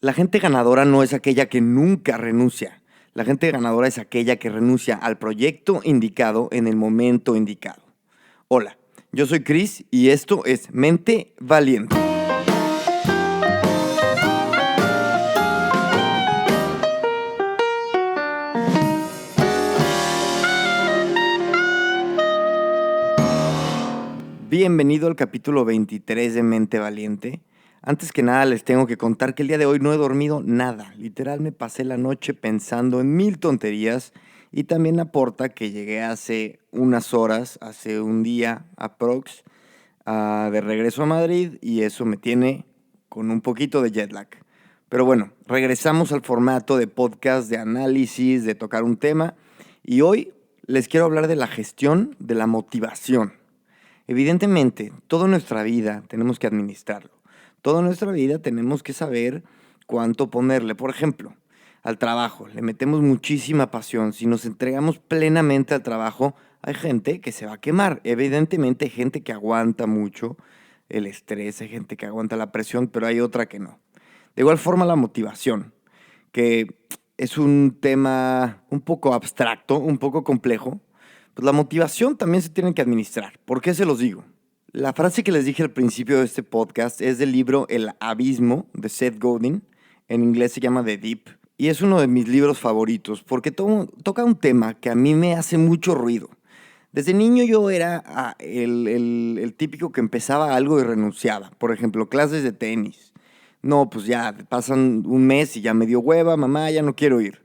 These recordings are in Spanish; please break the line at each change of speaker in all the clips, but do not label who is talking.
La gente ganadora no es aquella que nunca renuncia. La gente ganadora es aquella que renuncia al proyecto indicado en el momento indicado. Hola, yo soy Chris y esto es Mente Valiente. Bienvenido al capítulo 23 de Mente Valiente. Antes que nada les tengo que contar que el día de hoy no he dormido nada. Literal me pasé la noche pensando en mil tonterías y también aporta que llegué hace unas horas, hace un día aprox, de regreso a Madrid y eso me tiene con un poquito de jet lag. Pero bueno, regresamos al formato de podcast, de análisis, de tocar un tema y hoy les quiero hablar de la gestión de la motivación. Evidentemente, toda nuestra vida tenemos que administrarlo. Toda nuestra vida tenemos que saber cuánto ponerle. Por ejemplo, al trabajo, le metemos muchísima pasión. Si nos entregamos plenamente al trabajo, hay gente que se va a quemar. Evidentemente, hay gente que aguanta mucho el estrés, hay gente que aguanta la presión, pero hay otra que no. De igual forma, la motivación, que es un tema un poco abstracto, un poco complejo, pues la motivación también se tiene que administrar. ¿Por qué se los digo? La frase que les dije al principio de este podcast es del libro El Abismo de Seth Godin. En inglés se llama The Deep. Y es uno de mis libros favoritos porque toca un tema que a mí me hace mucho ruido. Desde niño yo era el típico que empezaba algo y renunciaba. Por ejemplo, clases de tenis. No, pues ya pasan un mes y ya me dio hueva, mamá, ya no quiero ir.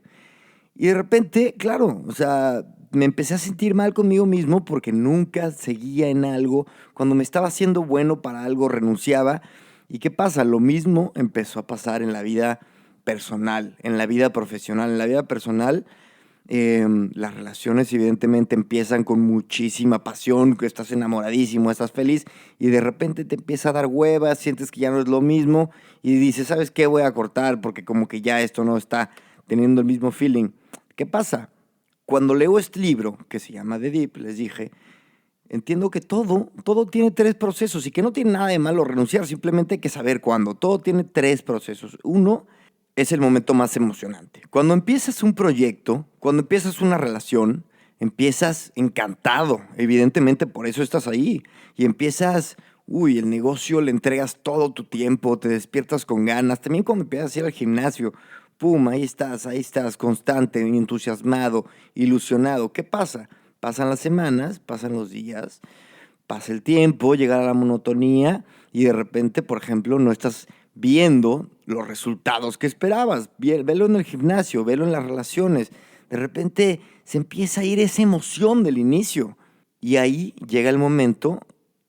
Y de repente, claro, o sea, me empecé a sentir mal conmigo mismo porque nunca seguía en algo. Cuando me estaba haciendo bueno para algo, renunciaba. ¿Y qué pasa? Lo mismo empezó a pasar en la vida personal, en la vida profesional. En la vida personal, las relaciones evidentemente empiezan con muchísima pasión, que estás enamoradísimo, estás feliz y de repente te empieza a dar hueva, sientes que ya no es lo mismo y dices, ¿sabes qué? Voy a cortar porque como que ya esto no está teniendo el mismo feeling. ¿Qué pasa? Cuando leo este libro, que se llama The Deep, les dije, entiendo que todo tiene tres procesos y que no tiene nada de malo renunciar, simplemente hay que saber cuándo. Todo tiene tres procesos. Uno es el momento más emocionante. Cuando empiezas un proyecto, cuando empiezas una relación, empiezas encantado. Evidentemente por eso estás ahí. Y empiezas, el negocio, le entregas todo tu tiempo, te despiertas con ganas. También cuando empiezas a ir al gimnasio, pum, ahí estás, constante, entusiasmado, ilusionado. ¿Qué pasa? Pasan las semanas, pasan los días, pasa el tiempo, llega la monotonía y de repente, por ejemplo, no estás viendo los resultados que esperabas. Velo en el gimnasio, velo en las relaciones. De repente se empieza a ir esa emoción del inicio. Y ahí llega el momento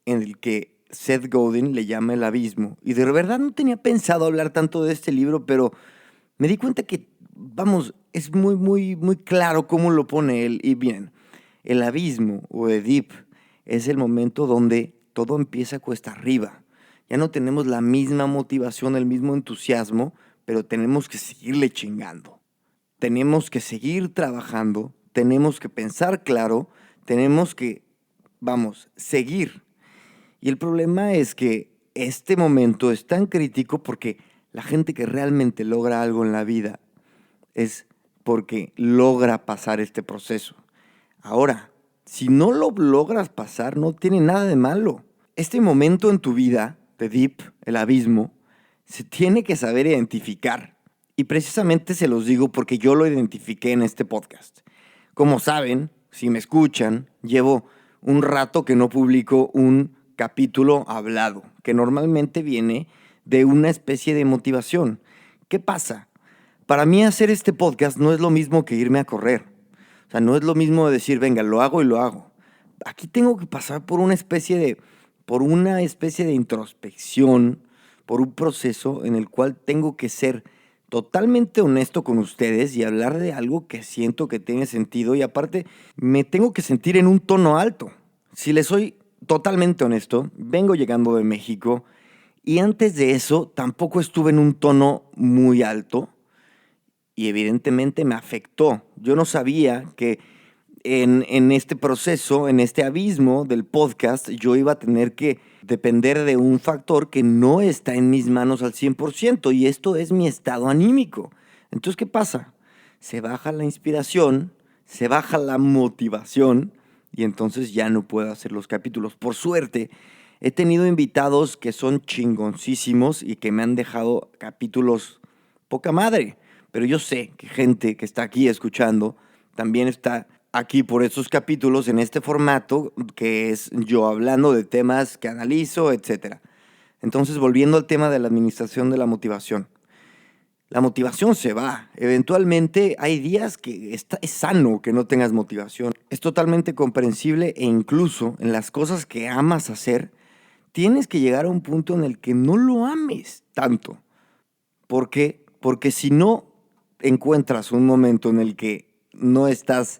en el que Seth Godin le llama el abismo. Y de verdad no tenía pensado hablar tanto de este libro, pero me di cuenta que, vamos, es muy claro cómo lo pone él. Y bien, el abismo o the deep es el momento donde todo empieza cuesta arriba. Ya no tenemos la misma motivación, el mismo entusiasmo, pero tenemos que seguirle chingando. Tenemos que seguir trabajando, tenemos que pensar claro, tenemos que, seguir. Y el problema es que este momento es tan crítico porque la gente que realmente logra algo en la vida es porque logra pasar este proceso. Ahora, si no lo logras pasar, no tiene nada de malo. Este momento en tu vida, the deep, el abismo, se tiene que saber identificar. Y precisamente se los digo porque yo lo identifiqué en este podcast. Como saben, si me escuchan, llevo un rato que no publico un capítulo hablado, que normalmente viene de una especie de motivación. ¿Qué pasa? Para mí hacer este podcast no es lo mismo que irme a correr. O sea, no es lo mismo de decir, venga, lo hago y lo hago. Aquí tengo que pasar por una especie de introspección, por un proceso en el cual tengo que ser totalmente honesto con ustedes y hablar de algo que siento que tiene sentido y aparte me tengo que sentir en un tono alto. Si les soy totalmente honesto, vengo llegando de México y antes de eso tampoco estuve en un tono muy alto y evidentemente me afectó. Yo no sabía que en este proceso, en este abismo del podcast, yo iba a tener que depender de un factor que no está en mis manos al 100% y esto es mi estado anímico. Entonces, ¿qué pasa? Se baja la inspiración, se baja la motivación y entonces ya no puedo hacer los capítulos. Por suerte, he tenido invitados que son chingoncísimos y que me han dejado capítulos poca madre, pero yo sé que gente que está aquí escuchando también está aquí por estos capítulos en este formato que es yo hablando de temas que analizo, etcétera. Entonces, volviendo al tema de la administración de la motivación. La motivación se va. Eventualmente hay días que es sano que no tengas motivación. Es totalmente comprensible e incluso en las cosas que amas hacer, tienes que llegar a un punto en el que no lo ames tanto. ¿Por qué? Porque si no encuentras un momento en el que no estás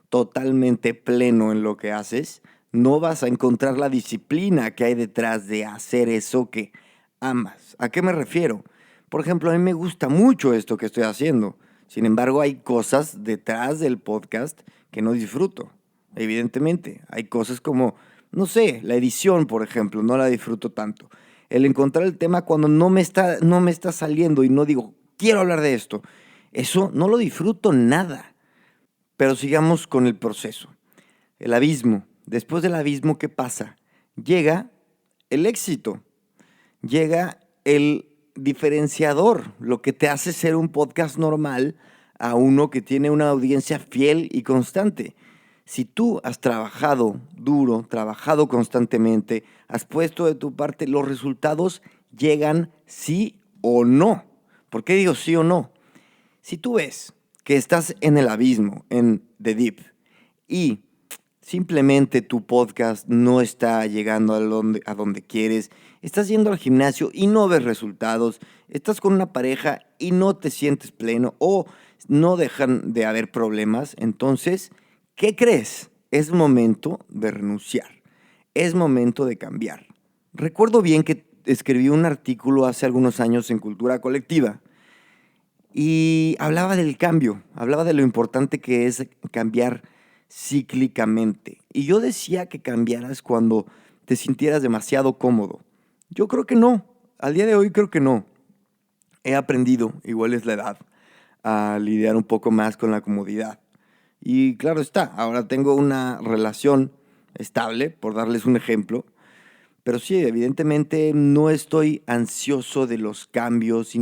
totalmente pleno en lo que haces, no vas a encontrar la disciplina que hay detrás de hacer eso que amas. ¿A qué me refiero? Por ejemplo, a mí me gusta mucho esto que estoy haciendo. Sin embargo, hay cosas detrás del podcast que no disfruto. Evidentemente, hay cosas como, no sé, la edición, por ejemplo, no la disfruto tanto. El encontrar el tema cuando no me está saliendo y no digo, quiero hablar de esto. Eso no lo disfruto nada. Pero sigamos con el proceso. El abismo. Después del abismo, ¿qué pasa? Llega el éxito. Llega el diferenciador, lo que te hace ser un podcast normal a uno que tiene una audiencia fiel y constante. Si tú has trabajado duro, trabajado constantemente, has puesto de tu parte, los resultados llegan sí o no. ¿Por qué digo sí o no? Si tú ves que estás en el abismo, en The Deep, y simplemente tu podcast no está llegando a donde quieres, estás yendo al gimnasio y no ves resultados, estás con una pareja y no te sientes pleno o no dejan de haber problemas, entonces, ¿qué crees? Es momento de renunciar, es momento de cambiar. Recuerdo bien que escribí un artículo hace algunos años en Cultura Colectiva y hablaba del cambio, hablaba de lo importante que es cambiar cíclicamente. Y yo decía que cambiaras cuando te sintieras demasiado cómodo. Yo creo que no, al día de hoy creo que no. He aprendido, igual es la edad, a lidiar un poco más con la comodidad. Y claro está, ahora tengo una relación estable, por darles un ejemplo, pero sí, evidentemente no estoy ansioso de los cambios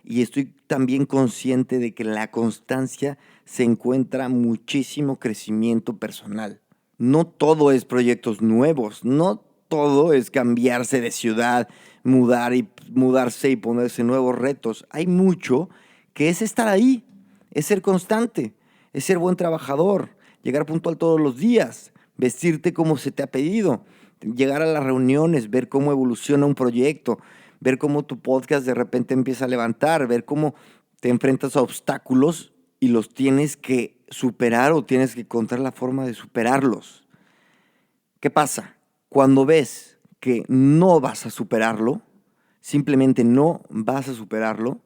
y estoy también consciente de que en la constancia se encuentra muchísimo crecimiento personal. No todo es proyectos nuevos, no todo es cambiarse de ciudad, mudarse y ponerse nuevos retos. Hay mucho que es estar ahí, es ser constante, es ser buen trabajador, llegar puntual todos los días, vestirte como se te ha pedido, llegar a las reuniones, ver cómo evoluciona un proyecto, ver cómo tu podcast de repente empieza a levantar, ver cómo te enfrentas a obstáculos y los tienes que superar o tienes que encontrar la forma de superarlos. ¿Qué pasa? Cuando ves que no vas a superarlo, simplemente no vas a superarlo,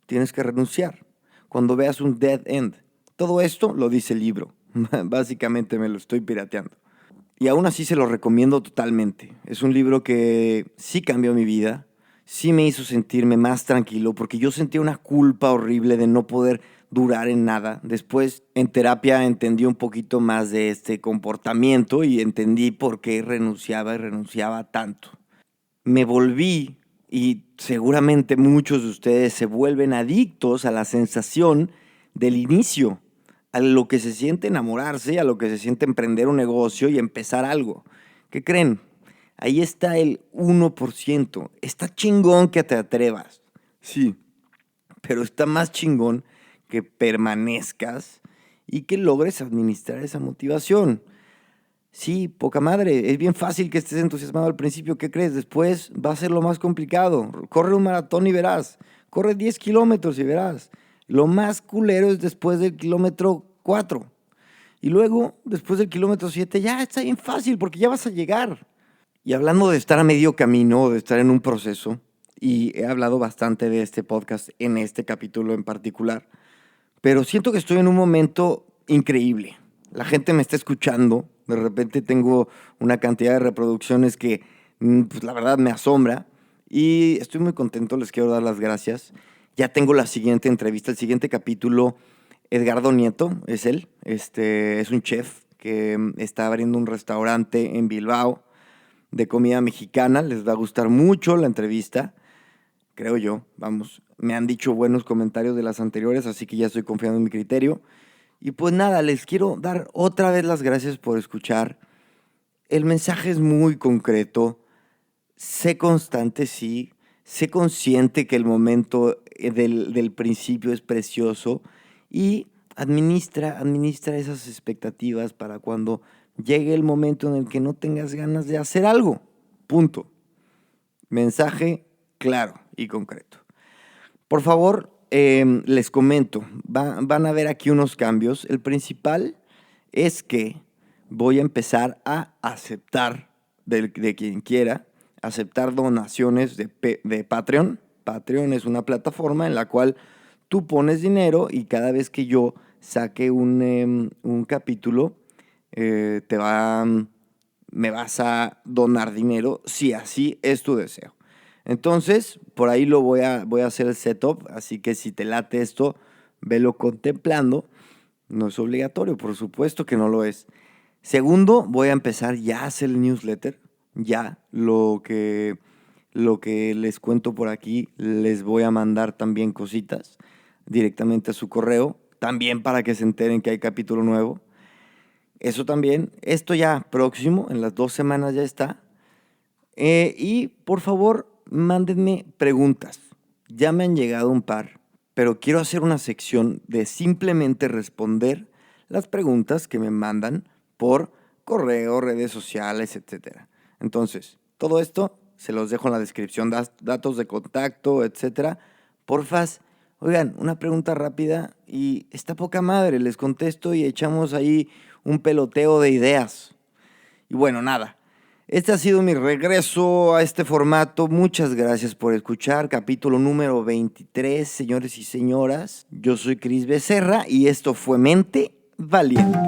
tienes que renunciar. Cuando veas un dead end. Todo esto lo dice el libro. Básicamente me lo estoy pirateando. Y aún así se lo recomiendo totalmente. Es un libro que sí cambió mi vida, sí me hizo sentirme más tranquilo, porque yo sentía una culpa horrible de no poder durar en nada. Después en terapia entendí un poquito más de este comportamiento y entendí por qué renunciaba y renunciaba tanto. Me volví, y seguramente muchos de ustedes se vuelven adictos a la sensación del inicio, a lo que se siente enamorarse, a lo que se siente emprender un negocio y empezar algo. ¿Qué creen? Ahí está el 1%. Está chingón que te atrevas, sí, pero está más chingón que permanezcas y que logres administrar esa motivación. Sí, poca madre. Es bien fácil que estés entusiasmado al principio. ¿Qué crees? Después va a ser lo más complicado. Corre un maratón y verás. Corre 10 kilómetros y verás. Lo más culero es después del kilómetro 4. Y luego, después del kilómetro 7, ya está bien fácil porque ya vas a llegar. Y hablando de estar a medio camino, de estar en un proceso, y he hablado bastante de este podcast en este capítulo en particular, pero siento que estoy en un momento increíble. la gente me está escuchando. De repente tengo una cantidad de reproducciones que pues, la verdad me asombra y estoy muy contento, les quiero dar las gracias. Ya tengo la siguiente entrevista, el siguiente capítulo. Edgardo Nieto es él, es un chef que está abriendo un restaurante en Bilbao de comida mexicana. Les va a gustar mucho la entrevista, creo yo, vamos. Me han dicho buenos comentarios de las anteriores, así que ya estoy confiando en mi criterio. Y pues nada, les quiero dar otra vez las gracias por escuchar. El mensaje es muy concreto. Sé constante, sí. Sé consciente que el momento del principio es precioso. Y administra esas expectativas para cuando llegue el momento en el que no tengas ganas de hacer algo. Punto. Mensaje claro y concreto. Por favor, les comento, van a ver aquí unos cambios. El principal es que voy a empezar a aceptar de quien quiera, aceptar donaciones de Patreon. Patreon es una plataforma en la cual tú pones dinero y cada vez que yo saque un capítulo, me vas a donar dinero si así es tu deseo. Entonces, por ahí voy a hacer el setup, así que si te late esto, velo contemplando. No es obligatorio, por supuesto que no lo es. Segundo, voy a empezar ya a hacer el newsletter. Ya lo que les cuento por aquí, les voy a mandar también cositas directamente a su correo, también para que se enteren que hay capítulo nuevo. Eso también, esto ya próximo, en las 2 semanas ya está. Y por favor, mándenme preguntas. Ya me han llegado un par, pero quiero hacer una sección de simplemente responder las preguntas que me mandan por correo, redes sociales, etc. Entonces, todo esto se los dejo en la descripción, datos de contacto, etc. Porfas, oigan, una pregunta rápida y está poca madre, les contesto y echamos ahí un peloteo de ideas. Y bueno, nada. Este ha sido mi regreso a este formato. Muchas gracias por escuchar. Capítulo número 23, señores y señoras. Yo soy Cris Becerra y esto fue Mente Valiente.